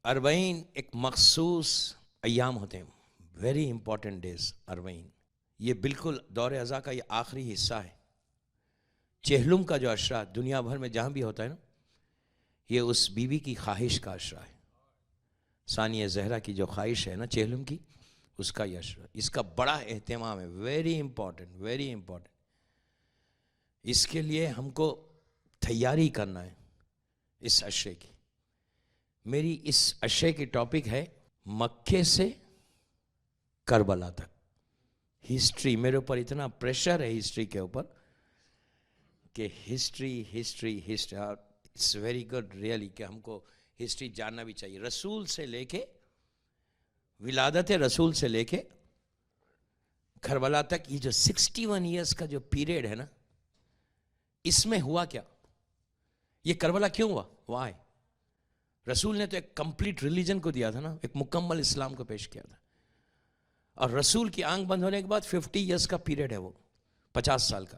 اربعین ایک مخصوص ایام ہوتے ہیں، ویری امپورٹنٹ ڈیز اربعین. یہ بالکل دور ازا کا یہ آخری حصہ ہے. چہلم کا جو عشرہ دنیا بھر میں جہاں بھی ہوتا ہے نا، یہ اس بیوی کی خواہش کا عشرہ ہے. ثانیہ زہرا کی جو خواہش ہے نا چہلم کی، اس کا یہ عشرہ، اس کا بڑا اہتمام ہے. Very important, very important. اس کے لیے ہم کو تیاری کرنا ہے اس عشرے کی. میری اس عشرے کی ٹاپک ہے مکے سے کربلا تک. ہسٹری، میرے اوپر اتنا پریشر ہے ہسٹری کے اوپر کہ history it's very good really کہ ہم کو ہسٹری جاننا بھی چاہیے. رسول سے لے کے ولادت رسول سے لے کے کربلا تک، یہ جو 61 ایئرس کا جو پیریڈ ہے نا، اس میں ہوا کیا؟ یہ کربلا کیوں ہوا؟ وائی؟ رسول نے تو ایک کمپلیٹ ریلیجن کو دیا تھا نا، ایک مکمل اسلام کو پیش کیا تھا. اور رسول کی آنکھ بند ہونے کے بعد 50 ایئرس کا پیریڈ ہے وہ، 50 سال کا،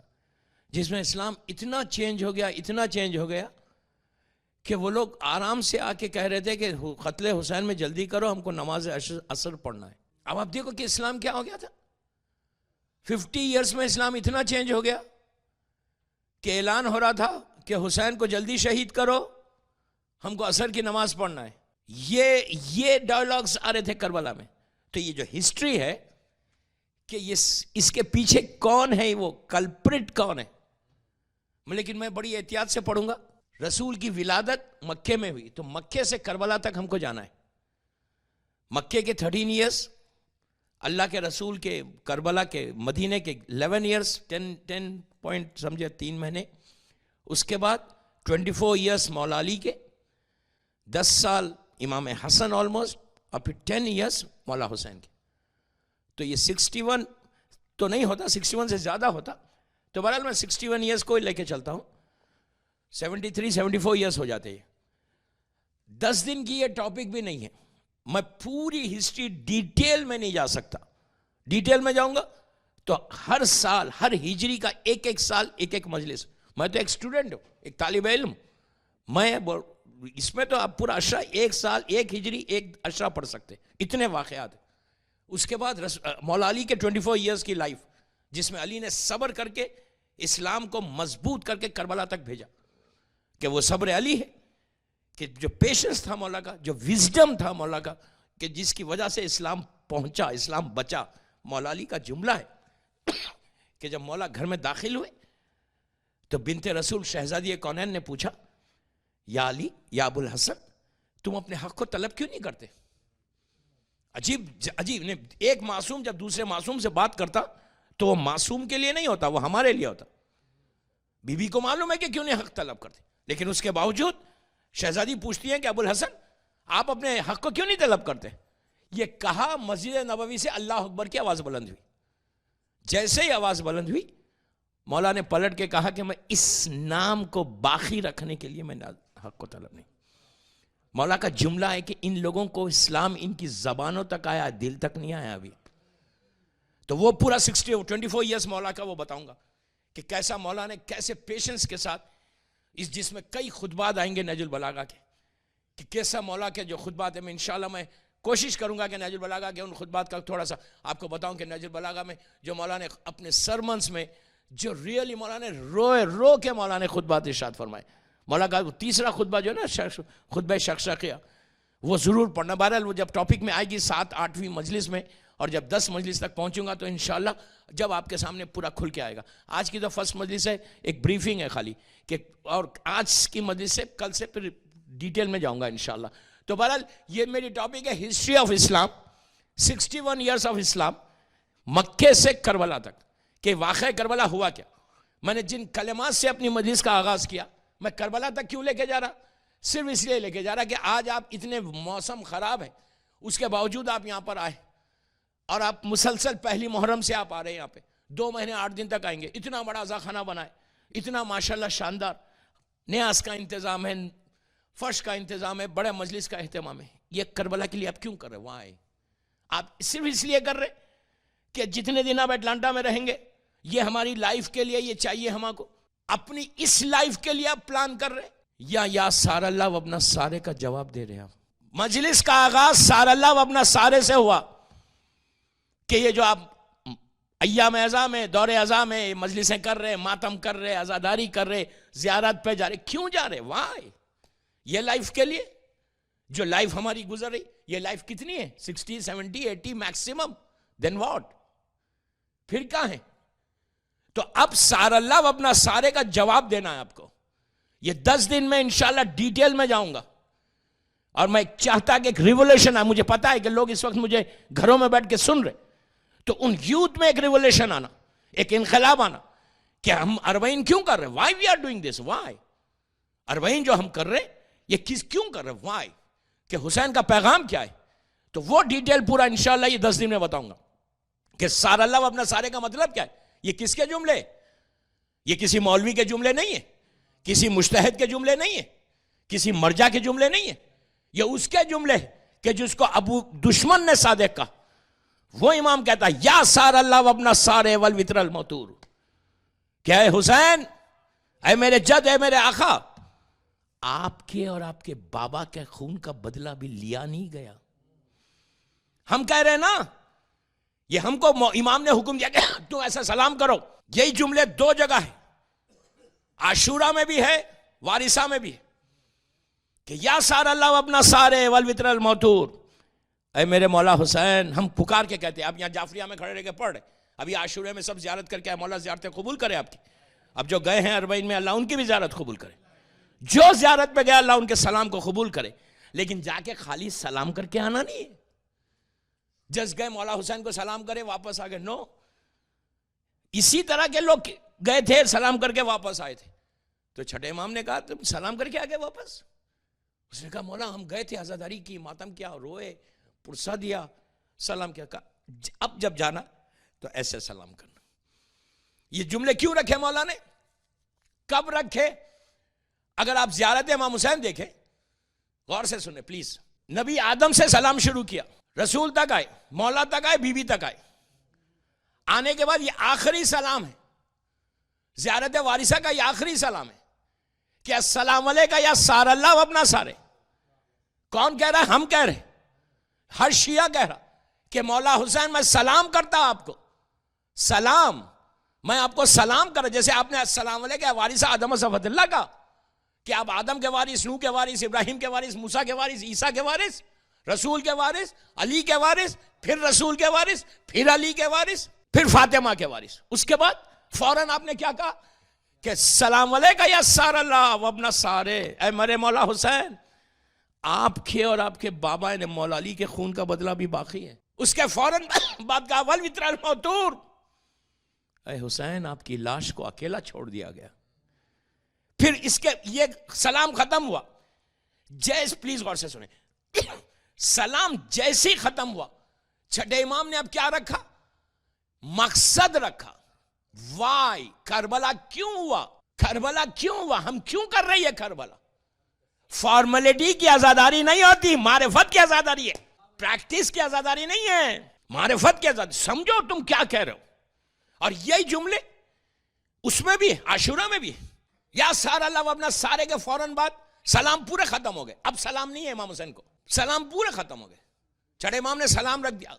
جس میں اسلام اتنا چینج ہو گیا کہ وہ لوگ آرام سے آ کے کہہ رہے تھے کہ قتل حسین میں جلدی کرو، ہم کو نماز عصر پڑھنا ہے. اب آپ دیکھو کہ اسلام کیا ہو گیا تھا. 50 ایئرس میں اسلام اتنا چینج ہو گیا کہ اعلان ہو رہا تھا کہ حسین کو جلدی شہید کرو، ہم کو عصر کی نماز پڑھنا ہے. یہ ڈائلاگز آ رہے تھے کربلا میں. تو یہ جو ہسٹری ہے کہ اس کے پیچھے کون ہے، وہ کلپرٹ کون ہے، لیکن میں بڑی احتیاط سے پڑھوں گا. رسول کی ولادت مکے میں ہوئی، تو مکے سے کربلا تک ہم کو جانا ہے. مکے کے 13 ایئرس، اللہ کے رسول کے کربلا کے مدینے کے 11 ایئرس، 10 پوائنٹ سمجھے 3 مہینے. اس کے بعد 24 ایئرس مولا علی کے، 10 سال امام حسن آلموسٹ، اور پھر 10 ایئرس مولا حسین کے. تو یہ 61 تو نہیں ہوتا، 61 سے زیادہ ہوتا. تو بہرحال میں 61 ایئرس کو لے کے چلتا ہوں. 73-74 ایئرس ہو جاتے ہیں. 10 دن کی یہ ٹاپک بھی نہیں ہے. میں پوری ہسٹری ڈیٹیل میں نہیں جا سکتا. ڈیٹیل میں جاؤں گا تو ہر سال، ہر ہجری کا ایک سال ایک مجلس. میں تو ایک اسٹوڈنٹ ہوں، ایک طالب علم. میں اس میں تو آپ پورا عشرہ، ایک سال ایک ہجری ایک عشرہ پڑھ سکتے، اتنے واقعات ہیں. اس کے بعد مولا علی کے 24 ایئرس کی لائف، جس میں علی نے صبر کر کے اسلام کو مضبوط کر کے کربلا تک بھیجا. کہ وہ صبر علی ہے، کہ جو پیشنس تھا مولا کا، جو وزڈم تھا مولا کا، کہ جس کی وجہ سے اسلام پہنچا، اسلام بچا. مولا علی کا جملہ ہے کہ جب مولا گھر میں داخل ہوئے تو بنت رسول شہزادی کونین نے پوچھا، یا علی، یا ابو الحسن، تم اپنے حق کو طلب کیوں نہیں کرتے؟ عجیب نے، ایک معصوم جب دوسرے معصوم سے بات کرتا تو وہ معصوم کے لیے نہیں ہوتا، وہ ہمارے لیے ہوتا. بی بی کو معلوم ہے کہ کیوں نہیں حق طلب کرتے، لیکن اس کے باوجود شہزادی پوچھتی ہیں کہ ابو الحسن، آپ اپنے حق کو کیوں نہیں طلب کرتے؟ یہ کہا مسجد نبوی سے اللہ اکبر کی آواز بلند ہوئی. جیسے ہی آواز بلند ہوئی، مولا نے پلٹ کے کہا کہ میں اس نام کو باقی رکھنے کے لیے میں حق کو طلب نہیں. مولا کا جملہ ہے کہ ان لوگوں کو اسلام ان کی زبانوں تک آیا، دل تک نہیں آیا ابھی. تو وہ پورا 24 ایئرس مولا کا وہ بتاؤں گا کہ کیسا مولا نے کیسے پیشنس کے ساتھ، جس میں کئی خطبات آئیں گے نہج البلاغہ کے، کہ کیسا مولا کے جو خطبات ہیں. میں انشاءاللہ میں کوشش کروں گا کہ نہج البلاغہ کے ان خطبات کا تھوڑا سا آپ کو بتاؤں کہ نہج البلاغہ میں جو مولا نے اپنے سرمنس میں جو ریئلی مولا نے رو کے مولا نے خطبات ارشاد فرمائے. مولا کا تیسرا خطبہ جو ہے نا، خطبہ شقشقیہ، وہ ضرور پڑھنا. بہرحال وہ جب ٹاپک میں آئے گی 7-8ویں مجلس میں، اور جب 10 مجلس تک پہنچوں گا تو انشاءاللہ جب آپ کے سامنے پورا کھل کے آئے گا. آج کی تو فرسٹ مجلس ہے، ایک بریفنگ ہے خالی کہ، اور آج کی مجلس سے کل سے پھر ڈیٹیل میں جاؤں گا انشاءاللہ. تو بہرحال یہ میری ٹاپک ہے history of Islam, 61 years of Islam, مکے سے کربلا تک. کہ واقعہ کربلا ہوا کیا. میں نے جن کلمات سے اپنی مجلس کا آغاز کیا، میں کربلا تک کیوں لے کے جا رہا؟ صرف اس لیے لے کے جا رہا کہ آج آپ اتنے موسم خراب ہے، اس کے باوجود آپ یہاں پر آئے، اور آپ مسلسل پہلی محرم سے آپ آ رہے ہیں یہاں پہ، 2 مہینے 8 دن تک آئیں گے. اتنا بڑا ذاخانہ بنائے، اتنا ماشاءاللہ شاندار، نیاز کا انتظام ہے، فرش کا انتظام ہے، بڑے مجلس کا اہتمام ہے. یہ کربلا کے لیے آپ کیوں کر رہے؟ وہاں آئے آپ صرف اس لیے کر رہے کہ جتنے دن آپ اٹلانٹا میں رہیں گے، یہ ہماری لائف کے لیے یہ چاہیے ہم کو، اپنی اس لائف کے لیے آپ پلان کر رہے، یا سارا اللہ اپنا سارے کا جواب دے رہے ہیں آپ. مجلس کا آغاز سار اللہ و ابنا سارے سے ہوا کہ یہ جو آپ ایام اعزاء میں، دور اعزاء میں مجلسیں کر رہے، ماتم کر رہے، عزاداری کر رہے، زیارت پہ جا رہے، کیوں جا رہے؟ وائی؟ یہ لائف کے لیے جو لائف ہماری گزر رہی، یہ لائف کتنی ہے؟ 60 70 80 میکسیمم. Then what? پھر کہاں ہے؟ تو اب سار اللہ و اپنا سارے کا جواب دینا ہے آپ کو. یہ 10 دن میں انشاءاللہ ڈیٹیل میں جاؤں گا، اور میں چاہتا کہ ایک ریولیشن ہے. مجھے پتا ہے کہ لوگ اس وقت مجھے گھروں میں بیٹھ کے سن رہے، تو ان یوتھ میں ایک ریولیشن آنا، ایک انقلاب آنا کہ ہم اربعین کیوں کر رہے ہیں. Why we are doing this? Why Arbaeen جو ہم کر رہے ہیں یہ کیوں کر رہے ہیں؟ وائی؟ کہ حسین کا پیغام کیا ہے. تو وہ ڈیٹیل پورا انشاءاللہ یہ 10 دن میں بتاؤں گا کہ سار اللہ و اپنا سارے کا مطلب کیا ہے. یہ کس کے جملے؟ یہ کسی مولوی کے جملے نہیں ہے، کسی مجتہد کے جملے نہیں ہے، کسی مرجع کے جملے نہیں ہے. یہ اس کے جملے کہ جس کو ابو دشمن نے صادق کہا. وہ امام کہتا ہے یا سار اللہ و ابنا سارے والوتر الموتور، کیا ہے حسین، اے میرے جد، اے میرے آقا، آپ کے اور آپ کے بابا کے خون کا بدلہ بھی لیا نہیں گیا. ہم کہہ رہے ہیں نا، یہ ہم کو امام نے حکم دیا کہ تم ایسا سلام کرو. یہی جملے 2 جگہ ہے، عاشورہ میں بھی ہے، وارثہ میں بھی ہے، کہ یا سار اللہ و اپنا سارے والوتر الموتور، اے میرے مولا حسین. ہم پکار کے کہتے ہیں. اب یہاں جعفریہ میں کھڑے رہ کے پڑھ رہے، ابھی عاشورہ میں سب زیارت کر کے مولا زیارتیں قبول کرے آپ کی. اب جو گئے ہیں اربعین میں، اللہ ان کی بھی زیارت قبول کرے. جو زیارت پہ گیا اللہ ان کے سلام کو قبول کرے. لیکن جا کے خالی سلام کر کے آنا نہیں ہے. جس گئے مولا حسین کو سلام کرے واپس آ گئے، نو. اسی طرح کے لوگ گئے تھے، سلام کر کے واپس آئے تھے. تو چھٹے امام نے کہا تم سلام کر کے آ گئے واپس؟ اس نے کہا مولا ہم گئے تھے، عزاداری کی، ماتم کیا، روئے، پرسہ دیا، سلام کیا. کہا اب جب جانا تو ایسے سلام کرنا. یہ جملے کیوں رکھے مولا نے؟ کب رکھے؟ اگر آپ زیارت امام حسین دیکھیں، غور سے سنیں پلیز. نبی آدم سے سلام شروع کیا، رسول تک آئے، مولا تک آئے، بی بی تک آئے. آنے کے بعد یہ آخری سلام ہے. زیارت وارثہ کا یہ آخری سلام ہے کہ السلام علیکہ یا سار اللہ و اپنا سارے. کون کہہ رہا ہے؟ ہم کہہ رہے. ہر شیعہ کہہ رہا کہ مولا حسین میں سلام کرتا آپ کو. سلام، میں آپ کو سلام کر، جیسے آپ نے السلام علیکہ وارثہ آدم و صفوت اللہ کا، کہ آپ آدم کے وارث، نوح کے وارث، ابراہیم کے وارث، موسیٰ کے وارث، عیسیٰ کے وارث، رسول کے وارث، علی کے وارث، پھر رسول کے وارث، پھر علی کے وارث، پھر فاطمہ کے وارث. اس کے بعد فوراً آپ نے کیا کہا کہ السلام علیکہ یا سار اللہ و ابنا سارے، اے میرے مولا حسین، آپ کے اور آپ کے بابا نے مولا علی کے خون کا بدلہ بھی باقی ہے. اس کے فوراً بعد کہا والوتر الموتور، اے حسین آپ کی لاش کو اکیلا چھوڑ دیا گیا. پھر اس کے یہ سلام ختم ہوا، پلیز غور سے سنیں. سلام جیسے ختم ہوا، چھٹے امام نے اب کیا رکھا؟ مقصد رکھا. وائی؟ کربلا کیوں ہوا؟ کربلا کیوں ہوا؟ ہم کیوں کر رہی ہے کربلا؟ فارمیلٹی کی عزاداری نہیں ہوتی، معرفت کی عزاداری ہے. پریکٹس کی عزاداری نہیں ہے، معرفت کی عزاداری. سمجھو تم کیا کہہ رہے ہو. اور یہی جملے اس میں بھی ہے، عاشورہ میں بھی ہے. یا سار اللہ و اپنا سارے کے فوراً بعد سلام پورے ختم ہو گئے. اب سلام نہیں ہے امام حسین کو، سلام پورے ختم ہو گئے. چھٹے امام نے سلام رکھ دیا.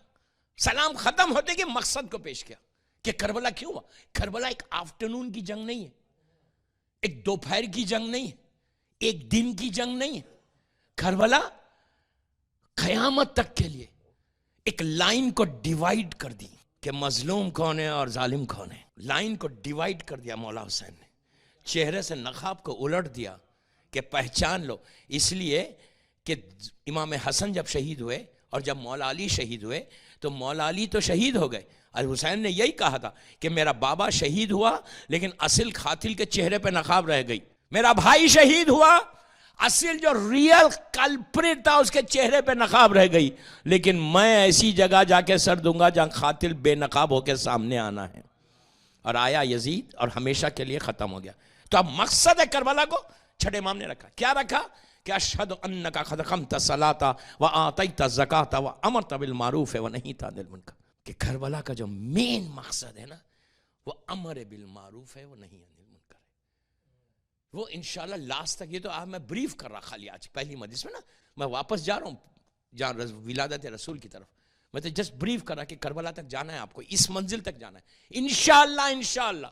سلام ختم ہوتے کہ مقصد کو پیش کیا کہ کربلا کیوں ہوا. کربلا ایک آفٹرنون کی جنگ نہیں ہے، ایک دوپہر کی جنگ نہیں ہے، ایک دن کی جنگ نہیں ہے. کربلا قیامت تک کے لیے ایک لائن کو ڈیوائیڈ کر دی کہ مظلوم کون ہے اور ظالم کون ہے. لائن کو ڈیوائیڈ کر دیا مولا حسین نے. چہرے سے نقاب کو الٹ دیا کہ پہچان لو. اس لیے کہ امام حسن جب شہید ہوئے اور جب مولا علی شہید ہوئے تو مولا علی تو شہید ہو گئے. الحسین نے یہی کہا تھا کہ میرا بابا شہید ہوا لیکن اصل قاتل کے چہرے پہ نقاب رہ گئی. میرا بھائی شہید ہوا، اصل جو ریئل کلپریٹ تھا اس کے چہرے پہ نقاب رہ گئی. لیکن میں ایسی جگہ جا کے سر دوں گا جہاں قاتل بے نقاب ہو کے سامنے آنا ہے. اور آیا یزید اور ہمیشہ کے لیے ختم ہو گیا. تو اب مقصد ہے کربلا کو چھٹے امام نے رکھا. کیا رکھا؟ کہ اشہد انک قد اقمت الصلاۃ وآتیت الزکاۃ وامرت بالمعروف ونہیت عن المنکر. کہ کربلا کا جو مین مقصد ہے نا وہ امر بالمعروف ہے وہ نہیں عن المنکر ہے. وہ انشاءاللہ لاسٹ تک. یہ تو آپ میں بریف کر رہا خالی آج پہلی مجلس میں نا, میں واپس جا رہا ہوں جہاں ولادت رسول کی طرف. میں تو جسٹ بریف کر رہا کہ کربلا تک جانا ہے آپ کو, اس منزل تک جانا ہے انشاءاللہ.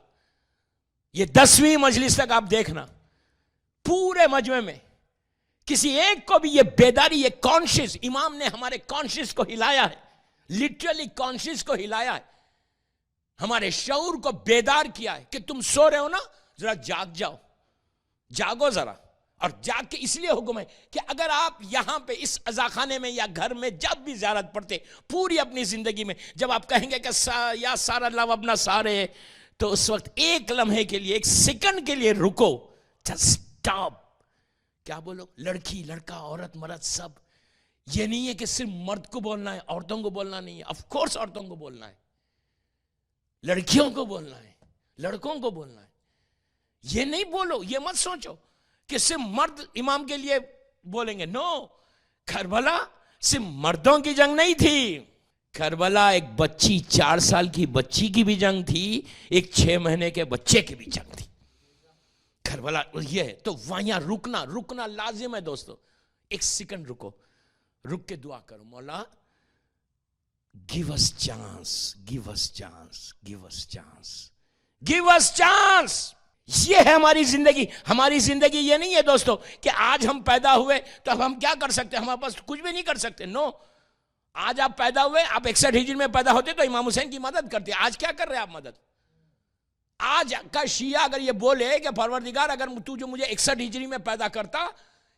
یہ 10ویں مجلس تک آپ دیکھنا, پورے مجمع میں کسی ایک کو بھی یہ بیداری, یہ کانشیس, امام نے ہمارے کانشیس کو ہلایا ہے, لٹرلی کانشیس کو ہلایا ہے, ہمارے شعور کو بیدار کیا ہے کہ تم سو رہے ہو نا, ذرا جاگ جاؤ, جاگو ذرا. اور جاگ کے اس لیے حکم ہے کہ اگر آپ یہاں پہ اس عزاخانے میں یا گھر میں جب بھی زیارت پڑھتے پوری اپنی زندگی میں, جب آپ کہیں گے کہ یا سارا اللہ اپنا سارے, تو اس وقت ایک لمحے کے لیے, ایک سیکنڈ کے لیے رکو, جسٹ اسٹاپ. کیا بولو, لڑکی لڑکا عورت مرد سب. یہ نہیں ہے کہ صرف مرد کو بولنا ہے, عورتوں کو بولنا نہیں ہے. آف کورس عورتوں کو بولنا ہے, لڑکیوں کو بولنا ہے, لڑکوں کو بولنا ہے. یہ نہیں بولو, یہ مت سوچو کہ صرف مرد امام کے لیے بولیں گے. نو, کربلا صرف مردوں کی جنگ نہیں تھی. کربلا ایک بچی, 4 سال کی بچی کی بھی جنگ تھی, ایک 6 مہینے کے بچے کی بھی جنگ تھی. کربلا یہ ہے. تو وہاں رکنا لازم ہے دوستو. ایک سیکنڈ رکو, رک کے دعا کرو, مولا give us chance, give us chance, give us chance, give us chance. یہ ہے ہماری زندگی. ہماری زندگی یہ نہیں ہے دوستو کہ آج ہم پیدا ہوئے تو اب ہم کیا کر سکتے ہیں, ہمارے پاس کچھ بھی نہیں کر سکتے. نو, آج آپ پیدا ہوئے, آپ 61 ہجری میں پیدا ہوتے تو امام حسین کی مدد کرتے. آج کیا کر رہے ہیں آپ مدد؟ آج کا شیعہ اگر یہ بولے کہ پروردگار اگر تو جو مجھے 61 ہجری میں پیدا کرتا,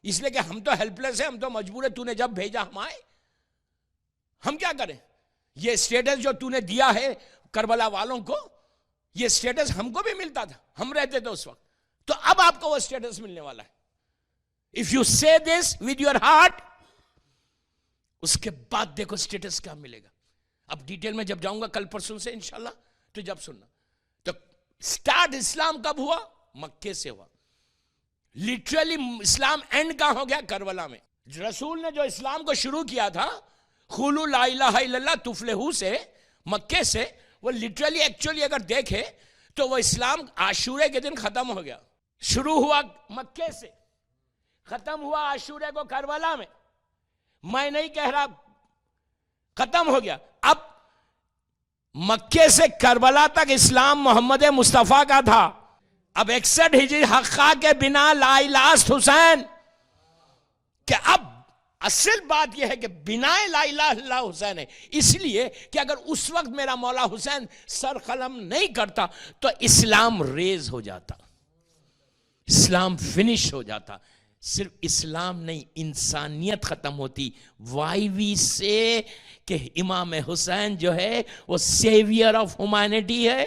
اس لیے کہ ہم تو ہیلپ لیس ہیں, ہم تو مجبور ہیں, تو نے جب بھیجا ہم آئے, ہم کیا کریں؟ یہ سٹیٹس جو تو نے دیا ہے کربلا والوں کو, یہ سٹیٹس ہم کو بھی ملتا تھا, ہم رہتے تھے اس وقت, تو اب آپ کو وہ سٹیٹس ملنے والا ہے. If you say this with your heart, اس کے بعد دیکھو سٹیٹس کیا ملے گا. اب ڈیٹیل میں جب جاؤں گا کل پرسوں سے انشاءاللہ, تو جب سننا. تو سٹارٹ اسلام کب ہوا؟ مکے سے ہوا. لٹرلی اسلام اینڈ کہاں ہو گیا؟ کربلا میں. رسول نے جو اسلام کو شروع کیا تھا قولوا لا الہ الا اللہ تفلحوا سے, مکے سے, وہ لٹرلی ایکچولی اگر دیکھے تو وہ اسلام عاشورے کے دن ختم ہو گیا. شروع ہوا مکے سے, ختم ہوا عاشورے کو کربلا میں. میں نہیں کہہ رہا ختم ہو گیا. اب مکے سے کربلا تک اسلام محمد مصطفیٰ کا تھا. اب 61 ہجری حقہ کے بنا لا الہ حسین, کہ اب اصل بات یہ ہے کہ بنا لا الہ الا حسین ہے. اس لیے کہ اگر اس وقت میرا مولا حسین سر قلم نہیں کرتا تو اسلام ریز ہو جاتا, اسلام فنش ہو جاتا. صرف اسلام نہیں, انسانیت ختم ہوتی. وائی وی سے کہ امام حسین جو ہے وہ سیویئر آف ہیومینٹی ہے.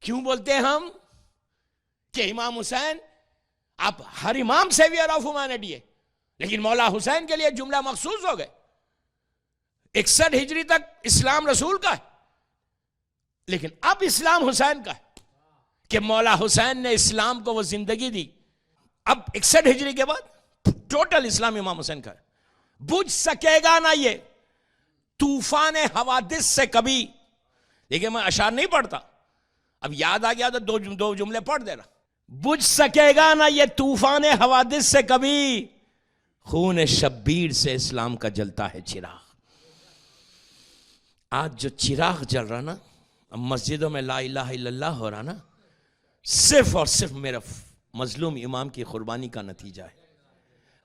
کیوں بولتے ہیں ہم کہ امام حسین, آپ ہر امام سیویئر آف ہیومینٹی ہے, لیکن مولا حسین کے لیے جملہ مخصوص ہو گئے. 61 ہجری تک اسلام رسول کا ہے, لیکن اب اسلام حسین کا ہے کہ مولا حسین نے اسلام کو وہ زندگی دی. اب 61 ہجری کے بعد ٹوٹل اسلام امام حسین کا ہے. بجھ سکے گا نہ یہ طوفان حوادث سے کبھی. دیکھیں میں اشعار نہیں پڑھتا, اب یاد آ گیا تو دو جملے پڑھ دے رہا. بجھ سکے گا نہ یہ طوفان حوادث سے کبھی, خون شبیر سے اسلام کا جلتا ہے چراغ. آج جو چراغ جل رہا نا مسجدوں میں لا الہ الا اللہ ہو رہا نا, صرف اور صرف میرا مظلوم امام کی قربانی کا نتیجہ ہے.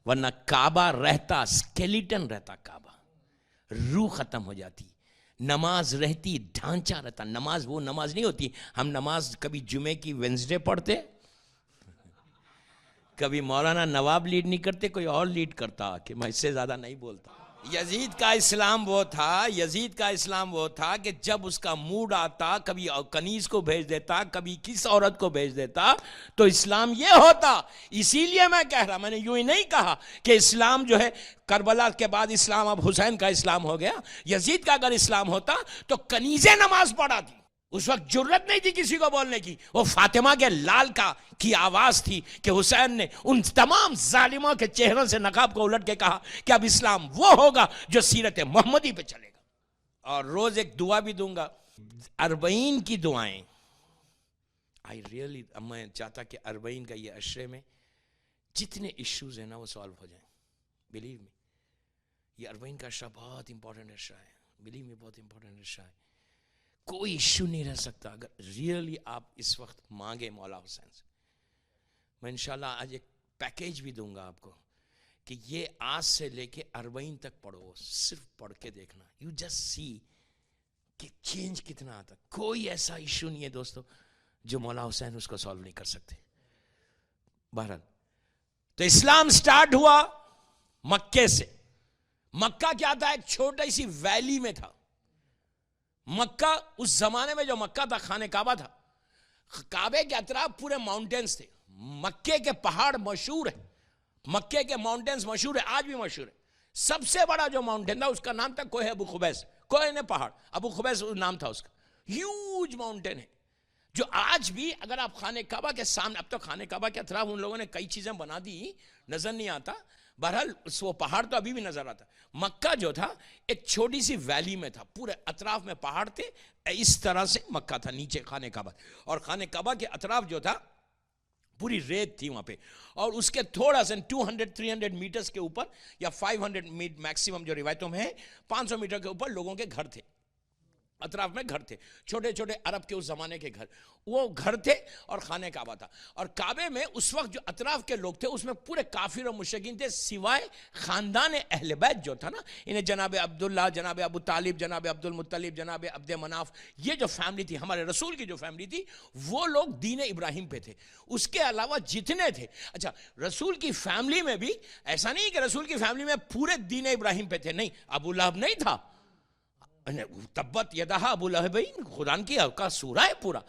ورنہ کعبہ رہتا, اسکیلیٹن رہتا کعبہ, روح ختم ہو جاتی. نماز رہتی, ڈھانچہ رہتا. نماز وہ نماز نہیں ہوتی. ہم نماز کبھی جمعے کی وینسڈے پڑھتے, کبھی مولانا نواب لیڈ نہیں کرتے, کوئی اور لیڈ کرتا کہ میں اس سے زیادہ نہیں بولتا. یزید کا اسلام وہ تھا کہ جب اس کا موڈ آتا کبھی کنیز کو بھیج دیتا, کبھی کس عورت کو بھیج دیتا, تو اسلام یہ ہوتا. اسی لیے میں کہہ رہا, میں نے یوں ہی نہیں کہا کہ اسلام جو ہے کربلا کے بعد اسلام اب حسین کا اسلام ہو گیا. یزید کا اگر اسلام ہوتا تو کنیزیں نماز پڑھاتی. اس وقت جرت نہیں تھی کسی کو بولنے کی. وہ فاطمہ کے لال کی آواز تھی کہ حسین نے ان تمام ظالموں کے چہروں سے نقاب کو الٹ کے کہا کہ اب اسلام وہ ہوگا جو سیرت محمدی پہ چلے گا. اور روز ایک دعا بھی دوں گا, 40 کی دعائیں آئی ریئلی میں چاہتا کہ اربعین کا یہ عشرے میں جتنے ایشوز ہیں نا وہ سالو ہو جائیں. بلیو می, یہ اربعین کا عشرہ بہت امپورٹنٹ عشرہ ہے. بلیو می, بہت امپورٹنٹ عشرہ ہے. کوئی ایشو نہیں رہ سکتا اگر ریئلی آپ اس وقت مانگے مولا حسین سے. میں انشاءاللہ آج ایک پیکیج بھی دوں گا آپ کو کہ یہ آج سے لے کے اربعین تک پڑھو, صرف پڑھ کے دیکھنا. یو جسٹ سی کہ چینج کتنا آتا. کوئی ایسا ایشو نہیں ہے دوستو جو مولا حسین اس کو سالو نہیں کر سکتے. بہرحال تو اسلام سٹارٹ ہوا مکے سے. مکہ کیا تھا؟ ایک چھوٹی سی ویلی میں تھا. مکہ اس زمانے میں جو مکہ تھا, خانہ کعبہ تھا, کعبے کے اطراف پورے ماؤنٹینز تھے. مکے کے پہاڑ مشہور ہیں, مکے کے ماؤنٹینز مشہور ہیں, آج بھی مشہور ہے. سب سے بڑا جو ماؤنٹین تھا اس کا نام تھا کوہ ابو قبیس. کوہ نے پہاڑ, ابو قبیس نام تھا اس کا. ہیوج ماؤنٹین ہے جو آج بھی اگر آپ خانہ کعبہ کے سامنے, اب تو خانہ کعبہ کے اطراف ان لوگوں نے کئی چیزیں بنا دی, نظر نہیں آتا. بہرحال وہ پہاڑ تو ابھی بھی نظر آتا. مکہ جو تھا ایک چھوٹی سی ویلی میں تھا, پورے اطراف میں پہاڑ تھے. اس طرح سے مکہ تھا, نیچے خانہ کعبہ, اور خانہ کعبہ کے اطراف جو تھا پوری ریت تھی وہاں پہ. اور اس کے تھوڑا سا 200-300 میٹرز کے اوپر یا 500 میکسیمم جو روایتوں میں ہے, 500 میٹر کے اوپر لوگوں کے گھر تھے. اطراف میں گھر تھے, چھوٹے چھوٹے عرب کے اس زمانے کے گھر, وہ گھر تھے اور خانہ کعبہ تھا. اور کعبے میں اس وقت جو اطراف کے لوگ تھے اس میں پورے کافر اور مشرکین تھے, سوائے خاندان اہل بیت جو تھا نا, انہیں جناب عبداللہ, جناب ابو طالب, جناب عبد المطلب, جناب عبد مناف, یہ جو فیملی تھی, ہمارے رسول کی جو فیملی تھی, وہ لوگ دین ابراہیم پہ تھے. اس کے علاوہ جتنے تھے, اچھا رسول کی فیملی میں بھی ایسا نہیں کہ رسول کی فیملی میں پورے دین ابراہیم پہ تھے, نہیں. ابو لہب نہیں تھا, تبت یدہ ابو لہبین قرآن کی کا سورہ ہے پورا,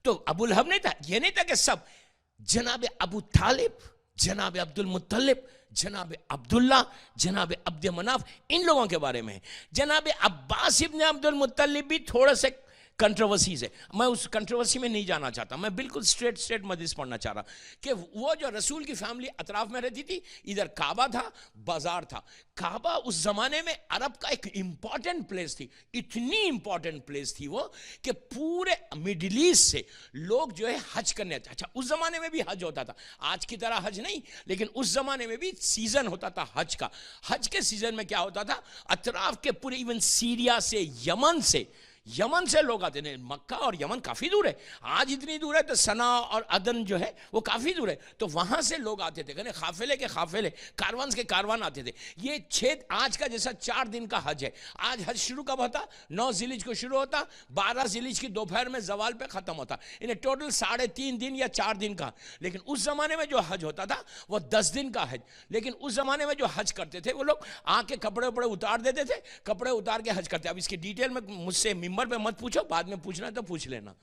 تو ابو لہب نہیں تھا. یہ نہیں تھا کہ سب, جناب ابو طالب, جناب عبد المطلب, جناب عبداللہ, جناب عبد مناف, ان لوگوں کے بارے میں ہے. جناب عباس ابن عبد المطلب بھی تھوڑا سے کنٹروورسیز ہے, میں اس کنٹروورسی میں نہیں جانا چاہتا. میں بالکل اسٹریٹ مدرس پڑھنا چاہ رہا کہ وہ جو رسول کی فیملی اطراف میں رہتی تھی, ادھر کعبہ تھا, بازار تھا. کعبہ اس زمانے میں عرب کا ایک امپورٹنٹ پلیس تھی, اتنی امپورٹنٹ پلیس تھی وہ کہ پورے مڈل ایسٹ سے لوگ جو ہے حج کرنے آتے. اچھا اس زمانے میں بھی حج ہوتا تھا, آج کی طرح حج نہیں, لیکن اس زمانے میں بھی سیزن ہوتا تھا حج کا. حج کے سیزن میں کیا ہوتا تھا, اطراف کے پورے ایون سیریا سے, یمن سے لوگ آتے ہیں. مکہ اور یمن کافی دور ہے, آج اتنی دور ہے تو سنا اور عدن جو ہے وہ کافی دور ہے, تو وہاں سے لوگ آتے تھے, قافلے کے قافلے, کاروان کے کاروان آتے تھے. یہ آج کا جیسا 4 دن کا حج ہے. آج حج شروع کب ہوتا؟ 9 ذی الحجہ کو شروع ہوتا, 12 ذی الحجہ کی دوپہر میں زوال پہ ختم ہوتا. انہیں ٹوٹل 3.5 دن یا 4 دن کا. لیکن اس زمانے میں جو حج ہوتا تھا وہ 10 دن کا حج. لیکن اس زمانے میں جو حج کرتے تھے وہ لوگ آ کے کپڑے وپڑے اتار دیتے تھے, کپڑے اتار کے حج کرتے. اب اس کی ڈیٹیل میں مجھ سے ممبر پہ مت پوچھو, بعد میں پوچھنا ہے تو پوچھ لینا.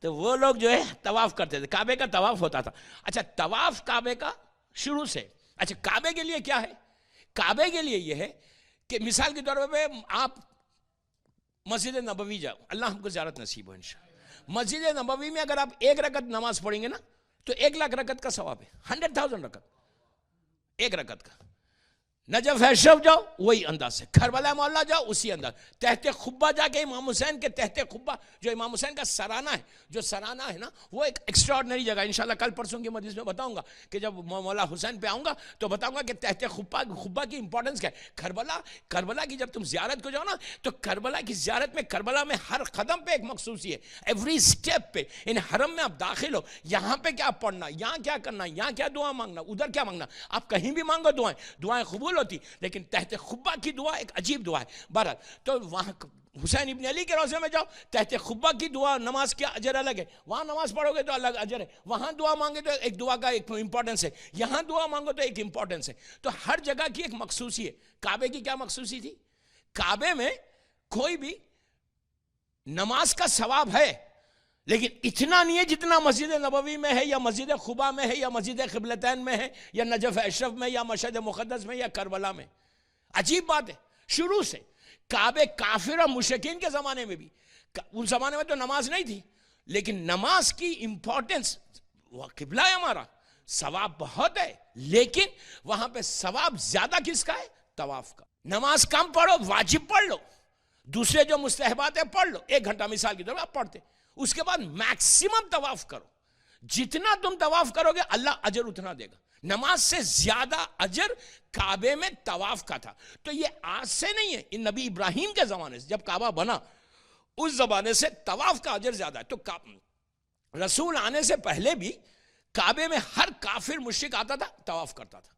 تو وہ لوگ جو ہے طواف کرتے تھے, کعبے کا طواف ہوتا تھا. اچھا طواف کعبے کا شروع سے, اچھا کعبے کے لیے کیا ہے؟ کعبے کے لیے یہ ہے کہ مثال کے طور پہ آپ مسجد نبوی جاؤ, اللہ ہم کو زیارت نصیب ہو انشاءاللہ. مسجد نبوی میں اگر آپ 1 رکعت نماز پڑھیں گے نا تو 1,00,000 رکعت کا ثواب ہے. 100,000 رکعت 1 رکعت کا. نجف اشرف جاؤ وہی انداز سے, کربلا محلہ جاؤ اسی انداز, تحت خبہ جا کے امام حسین کے تحت خبہ جو امام حسین کا سرانہ ہے, جو سرانہ ہے نا وہ ایک ایکسٹراڈنری جگہ. انشاءاللہ کل پرسوں کی مجلس میں بتاؤں گا کہ جب مولا حسین پہ آؤں گا تو بتاؤں گا کہ تحت خبہ کی امپورٹنس کیا ہے. کربلا کی جب تم زیارت کو جاؤ نا تو کربلا کی زیارت میں, کربلا میں ہر قدم پہ ایک مخصوصی ہے, ایوری سٹیپ پہ. ان حرم میں آپ داخل ہو, یہاں پہ کیا پڑھنا, یہاں کیا کرنا, یہاں کیا دعا مانگنا, ادھر کیا مانگنا. آپ کہیں بھی مانگو دعائیں قبول ہوتی, لیکن تحت خبہ کی دعا ایک عجیب دعا ہے. بہرحال تو وہاں حسین ابن علی کے روضے میں جاؤ, تحت خبہ کی دعا, نماز کا اجر الگ ہے. وہاں نماز پڑھو گے تو الگ اجر ہے, وہاں دعا مانگے تو ایک دعا کا ایک امپورٹنس ہے, یہاں دعا مانگو تو ایک امپورٹنس ہے. تو ہر جگہ کی ایک مخصوصی ہے. کعبے کی کیا مخصوصی تھی؟ کعبے میں کوئی بھی نماز کا ثواب ہے, لیکن اتنا نہیں ہے جتنا مسجد نبوی میں ہے, یا مسجد خبا میں ہے, یا مسجد قبلتین میں ہے, یا نجف اشرف میں, یا مشہد مقدس میں, یا کربلا میں. عجیب بات ہے, شروع سے کعبے کافر اور مشرکین کے زمانے میں بھی, ان زمانے میں تو نماز نہیں تھی, لیکن نماز کی امپورٹنس, وہ قبلہ ہے ہمارا, ثواب بہت ہے, لیکن وہاں پہ ثواب زیادہ کس کا ہے؟ طواف کا. نماز کم پڑھو, واجب پڑھ لو, دوسرے جو مستحبات ہیں پڑھ لو, 1 گھنٹہ مثال کی طور پر آپ پڑھتے, اس کے بعد میکسیمم طواف کرو. جتنا تم طواف کرو گے اللہ اجر اتنا دے گا. نماز سے زیادہ اجر کعبے میں طواف کا تھا. تو یہ آج سے نہیں ہے, ان نبی ابراہیم کے زمانے سے جب کعبہ بنا اس زمانے سے طواف کا اجر زیادہ ہے. تو رسول آنے سے پہلے بھی کعبے میں ہر کافر مشرک آتا تھا, طواف کرتا تھا,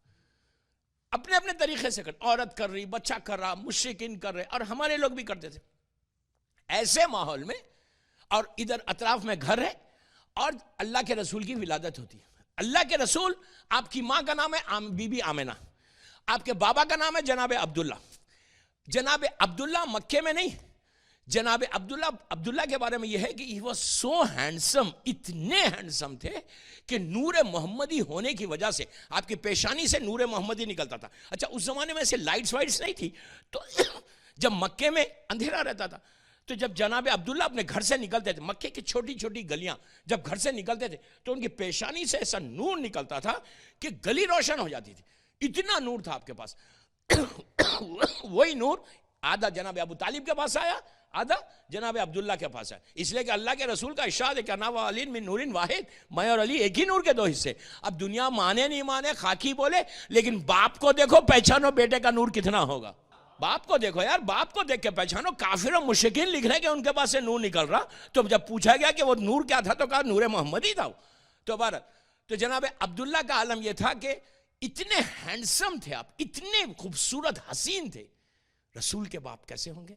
اپنے اپنے طریقے سے کرتا. عورت کر رہی, بچہ کر رہا, مشرکین کر رہے, اور ہمارے لوگ بھی کرتے تھے. ایسے ماحول میں, اور ادھر اطراف میں گھر ہے اور اللہ کے رسول کی ولادت ہوتی ہے. اللہ کے رسول, آپ کی ماں کا نام ہے بی بی آمنہ, آپ کے بابا کا نام ہے جناب عبداللہ. جناب عبداللہ مکے میں نہیں, جناب عبداللہ کے بارے میں یہ ہے کہ he was so handsome, اتنے ہینڈسم تھے کہ نور محمدی ہونے کی وجہ سے آپ کی پیشانی سے نور محمدی نکلتا تھا. اچھا اس زمانے میں ایسے لائٹس وائٹس نہیں تھی, تو جب مکے میں اندھیرا رہتا تھا تو جب جناب عبداللہ اپنے گھر سے نکلتے تھے, مکے کی چھوٹی چھوٹی گلیاں جب گھر سے نکلتے تھے تو ان کی پیشانی سے ایسا نور نکلتا تھا کہ گلی روشن ہو جاتی تھی. اتنا نور تھا آپ کے پاس. وہی نور آدھا جناب ابو طالب کے پاس آیا, آدھا جناب عبداللہ کے پاس ہے. اس لیے کہ اللہ کے رسول کا ارشاد ہے کہ انا و علی من نور واحد, میں اور علی ایک ہی نور کے دو حصے. اب دنیا مانے نہیں مانے, خاکی بولے, لیکن باپ کو دیکھو پہچانو بیٹے کا نور کتنا ہوگا. باپ کو دیکھو یار, باپ کو دیکھ کے پہچانو. کافر و مشرکین لکھ رہے ہیں کہ ان کے پاس سے نور نکل رہا, تو جب پوچھا گیا کہ وہ نور کیا تھا تو کہا نور محمدی تھا. تو جناب عبداللہ کا عالم یہ تھا کہ اتنے ہینڈسم تھے آپ, اتنے خوبصورت حسین تھے. رسول کے باپ کیسے ہوں گے,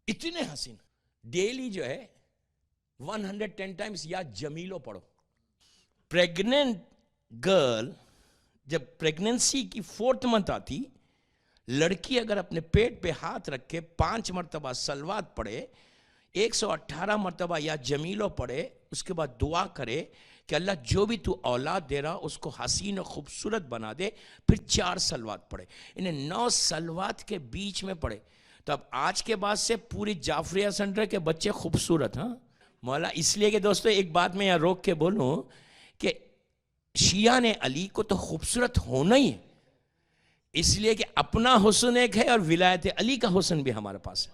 اتنے حسین. ڈیلی جو ہے 110 ٹائمز یا جمیلو پڑھو. پریگننٹ گرل جب پریگننسی کی 4th منتھ آتی, لڑکی اگر اپنے پیٹ پہ ہاتھ رکھ کے 5 مرتبہ صلوات پڑھے, 118 مرتبہ یا جمیلو پڑھے, اس کے بعد دعا کرے کہ اللہ جو بھی تو اولاد دے رہا اس کو حسین و خوبصورت بنا دے, پھر 4 صلوات پڑھے. انہیں 9 صلوات کے بیچ میں پڑھے. تو اب آج کے بعد سے پوری جعفریہ سینٹر کے بچے خوبصورت. ہاں مولا, اس لیے کہ دوستو ایک بات میں یہاں روک کے بولوں کہ شیعہ نے علی کو تو خوبصورت ہونا ہی ہے, اس لیے کہ اپنا حسن ایک ہے اور ولایت علی کا حسن بھی ہمارے پاس ہے.